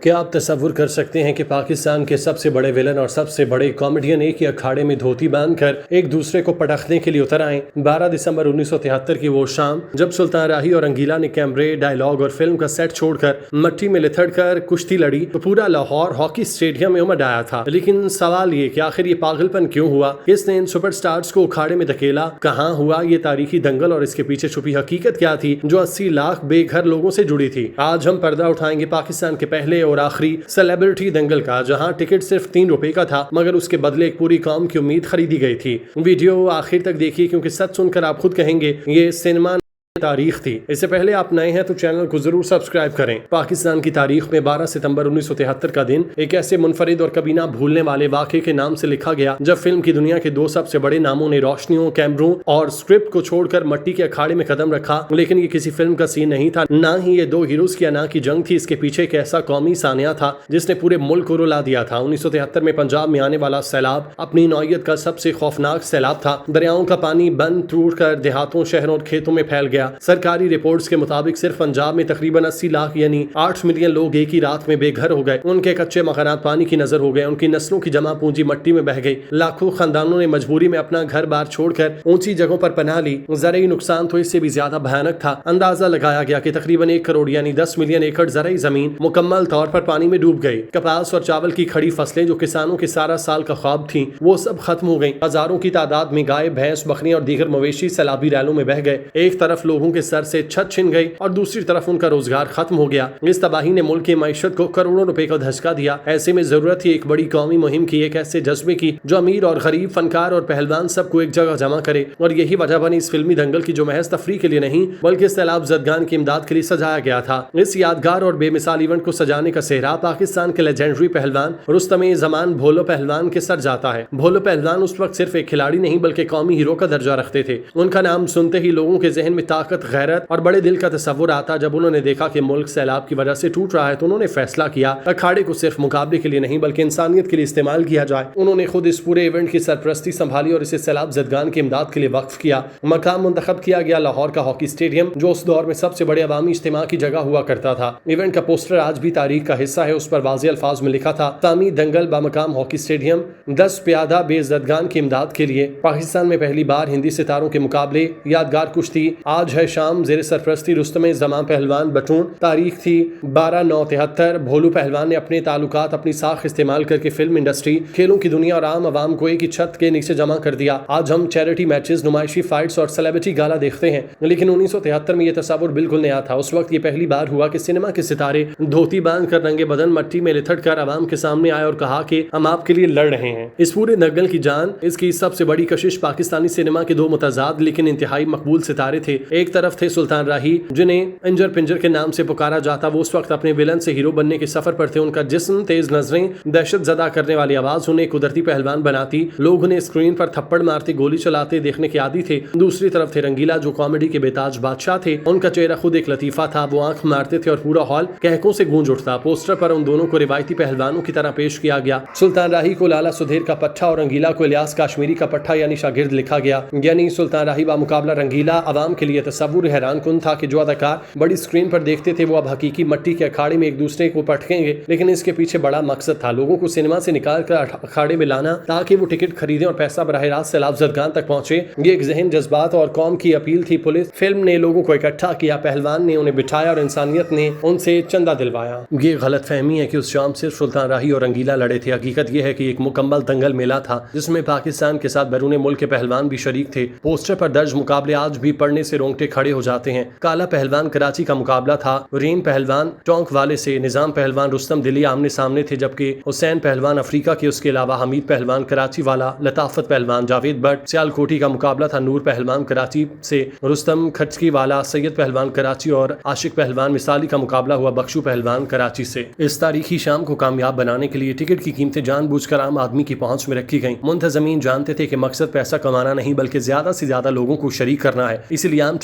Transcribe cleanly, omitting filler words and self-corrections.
کیا آپ تصور کر سکتے ہیں کہ پاکستان کے سب سے بڑے ویلن اور سب سے بڑے کامیڈین ایک ہی اکھاڑے میں دھوتی باندھ کر ایک دوسرے کو پٹخنے کے لیے اتر آئیں؟ 12 دسمبر 1973 کی وہ شام جب سلطان راہی اور رنگیلا نے کیمرے، ڈائیلاگ اور فلم کا سیٹ چھوڑ کر مٹی میں لتھڑ کر کشتی لڑی تو پورا لاہور ہاکی اسٹیڈیم میں امڈ آیا تھا۔ لیکن سوال یہ کہ آخر یہ پاگل پن کیوں ہوا؟ کس نے ان سپر سٹارز کو اکھاڑے میں دھکیلا؟ کہاں ہوا یہ تاریخی دنگل اور اس کے پیچھے چھپی حقیقت کیا تھی جو 80 لاکھ بے گھر لوگوں سے جڑی تھی؟ آج ہم پردہ اٹھائیں گے پاکستان کے پہلے اور آخری سیلیبریٹی دنگل کا، جہاں ٹکٹ صرف 3 روپے کا تھا مگر اس کے بدلے ایک پوری قوم کی امید خریدی گئی تھی۔ ویڈیو آخر تک دیکھیے کیونکہ سچ سن کر آپ خود کہیں گے یہ سینما تاریخ تھی۔ اس سے پہلے آپ نئے ہیں تو چینل کو ضرور سبسکرائب کریں۔ پاکستان کی تاریخ میں 12 ستمبر 1973 کا دن ایک ایسے منفرد اور کبھی نہ بھولنے والے واقعے کے نام سے لکھا گیا جب فلم کی دنیا کے 2 سب سے بڑے ناموں نے روشنیوں، کیمروں اور سکرپٹ کو چھوڑ کر مٹی کے اکھاڑے میں قدم رکھا۔ لیکن یہ کسی فلم کا سین نہیں تھا، نہ ہی یہ 2 ہیروز کی انا کی جنگ تھی۔ اس کے پیچھے ایک ایسا قومی سانحہ تھا جس نے پورے ملک کو رلا دیا تھا۔ 1973 میں پنجاب میں آنے والا سیلاب اپنی نوعیت کا سب سے خوفناک سیلاب تھا۔ دریاؤں کا پانی بند ٹوٹ کر دیہاتوں، شہروں اور کھیتوں میں پھیل گیا۔ سرکاری رپورٹس کے مطابق صرف پنجاب میں تقریباً 80 لاکھ یعنی 8 ملین لوگ ایک ہی رات میں بے گھر ہو گئے۔ ان کے کچے مکانات پانی کی نظر ہو گئے، ان کی نسلوں کی جمع پونجی مٹی میں بہہ گئی۔ لاکھوں خاندانوں نے مجبوری میں اپنا گھر بار چھوڑ کر اونچی جگہوں پر پناہ لی۔ زرعی نقصان تو اس سے بھی زیادہ بھیانک تھا۔ اندازہ لگایا گیا کہ تقریباً 1 کروڑ یعنی 10 ملین ایکڑ زرعی زمین مکمل طور پر پانی میں ڈوب گئی۔ کپاس اور چاول کی کھڑی فصلیں جو کسانوں کے سارا سال کا خواب تھیں وہ سب ختم ہو گئیں۔ ہزاروں کی تعداد میں گائے، بھینس، بکریاں اور دیگر مویشی سیلابی ریلوں میں بہہ گئے۔ ایک طرف لوگوں کے سر سے چھت چھن گئی اور دوسری طرف ان کا روزگار ختم ہو گیا۔ اس تباہی نے ملک کی معیشت کو کروڑوں روپے کا دھچکا دیا۔ ایسے میں ضرورت تھی ایک بڑی قومی مہم کی، ایک ایسے جذبے کی جو امیر اور غریب، فنکار اور پہلوان سب کو ایک جگہ جمع کرے، اور یہی وجہ بنی اس فلمی دنگل کی جو محض تفریح کے لیے نہیں بلکہ سیلاب زدگان کی امداد کے لیے سجایا گیا تھا۔ اس یادگار اور بے مثال ایونٹ کو سجانے کا سہرا پاکستان کے لیجنڈری پہلوان رستم زمان بھولو پہلوان کے سر جاتا ہے۔ بھولو پہلوان اس وقت صرف ایک کھلاڑی نہیں بلکہ قومی ہیرو کا درجہ رکھتے تھے۔ ان کا نام سنتے ہی لوگوں کے ذہن میں طاقت، غیرت اور بڑے دل کا تصور آتا۔ جب انہوں نے دیکھا کہ ملک سیلاب کی وجہ سے ٹوٹ رہا ہے تو انہوں نے فیصلہ کیا اکھاڑے کو صرف مقابلے کے لیے نہیں بلکہ انسانیت کے لیے استعمال کیا جائے۔ انہوں نے خود اس پورے ایونٹ کی سرپرستی سنبھالی اور اسے سیلاب زدگان کی امداد کے لیے وقف کیا۔ مقام منتخب کیا گیا لاہور کا ہاکی اسٹیڈیم جو اس دور میں سب سے بڑے عوامی اجتماع کی جگہ ہوا کرتا تھا۔ ایونٹ کا پوسٹر آج بھی تاریخ کا حصہ ہے۔ اس پر واضح الفاظ میں لکھا تھا تامی دنگل بامقام ہاکی اسٹیڈیم 10 پیادہ بے زدگان کی امداد کے لیے۔ پاکستان میں پہلی بار ہندی ستاروں کے مقابلے، یادگار کشتی آج ہے شام زیر سرپرستی رستم زمان پہلوان بٹون۔ تاریخ تھی 12/9/73۔ بھولو پہلوان نے اپنے تعلقات، اپنی ساکھ استعمال کر کے فلم انڈسٹری، کھیلوں کی دنیا اور عام عوام کو ایک ہی چھت کے نیچے جمع کر دیا۔ آج ہم چیریٹی میچز، نمائشی فائٹس اور سیلیبریٹی گالا دیکھتے ہیں، لیکن 1973 میں یہ تصور بالکل نیا تھا۔ اس وقت یہ پہلی بار ہوا کہ سینما کے ستارے دھوتی باندھ کر رنگے بدن مٹی میں لتھڑ کر عوام کے سامنے آئے اور کہا کہ ہم آپ کے لیے لڑ رہے ہیں۔ اس پورے دنگل کی جان، اس کی سب سے بڑی کشش پاکستانی سینما کے 2 متضاد لیکن انتہائی مقبول ستارے تھے۔ ایک طرف تھے سلطان راہی جنہیں انجر پنجر کے نام سے پکارا جاتا۔ وہ اس وقت اپنے ویلن سے ہیرو بننے کے سفر پر تھے۔ ان کا جسم، تیز نظریں، دہشت زدہ کرنے والی آواز انہیں قدرتی پہلوان بناتی۔ لوگ انہیں اسکرین پر تھپڑ مارتے، گولی چلاتے دیکھنے کے عادی تھے۔ دوسری طرف تھے رنگیلا جو کامیڈی کے بےتاج بادشاہ تھے۔ ان کا چہرہ خود ایک لطیفہ تھا، وہ آنکھ مارتے تھے اور پورا ہال کہکوں سے گونج اٹھتا۔ پوسٹر پر ان دونوں کو روایتی پہلوانوں کی طرح پیش کیا گیا۔ سلطان راہی کو لالا سدھیر کا پٹھا اور رنگیلا کو الیاس کاشمیری کا پٹھا یعنی شاگرد لکھا گیا۔ یعنی سلطان راہی بمقابلہ رنگیلا۔ عوام کے لیے تصور حیران کن تھا کہ جو اداکار بڑی اسکرین پر دیکھتے تھے وہ اب حقیقی مٹی کے اکھاڑے میں ایک دوسرے کو پٹکیں گے، لیکن اس کے پیچھے بڑا مقصد تھا، لوگوں کو سینما سے نکال کر اکھاڑے میں لانا تاکہ وہ ٹکٹ خریدیں اور پیسہ براہ راست سیلاب زدگان تک پہنچے۔ یہ ایک ذہن، جذبات اور قوم کی اپیل تھی۔ پولیس فلم نے لوگوں کو اکٹھا کیا، پہلوان نے انہیں بٹھایا اور انسانیت نے ان سے چندہ دلوایا۔ یہ غلط فہمی ہے کہ اس شام صرف سلطان راہی اور رنگیلا لڑے تھے۔ حقیقت یہ ہے کہ ایک مکمل دنگل میلہ تھا جس میں پاکستان کے ساتھ بیرون ملک کے پہلوان بھی شریک تھے۔ پوسٹر پر درج مقابلے آج بھی پڑھنے سے رونگٹے کھڑے ہو جاتے ہیں۔ کالا پہلوان کراچی کا مقابلہ تھا ریم پہلوان ٹونک والے سے، نظام پہلوان رستم دلی آمنے سامنے تھے، جبکہ حسین پہلوان افریقہ کے، اس کے علاوہ حمید پہلوان کراچی والا، لطافت پہلوان جاوید بٹ سیال کوٹی کا مقابلہ تھا نور پہلوان کراچی سے، رستم کھچکی والا، سید پہلوان کراچی اور عاشق پہلوان مثالی کا مقابلہ ہوا بخشو پہلوان کراچی سے۔ اس تاریخی شام کو کامیاب بنانے کے لیے ٹکٹ کی قیمتیں جان بوجھ کر عام آدمی کی پہنچ میں رکھی گئیں۔ منتظمین جانتے تھے کہ مقصد پیسہ کمانا نہیں بلکہ زیادہ سے زیادہ لوگوں کو شریک کرنا ہے، اسی لیے عام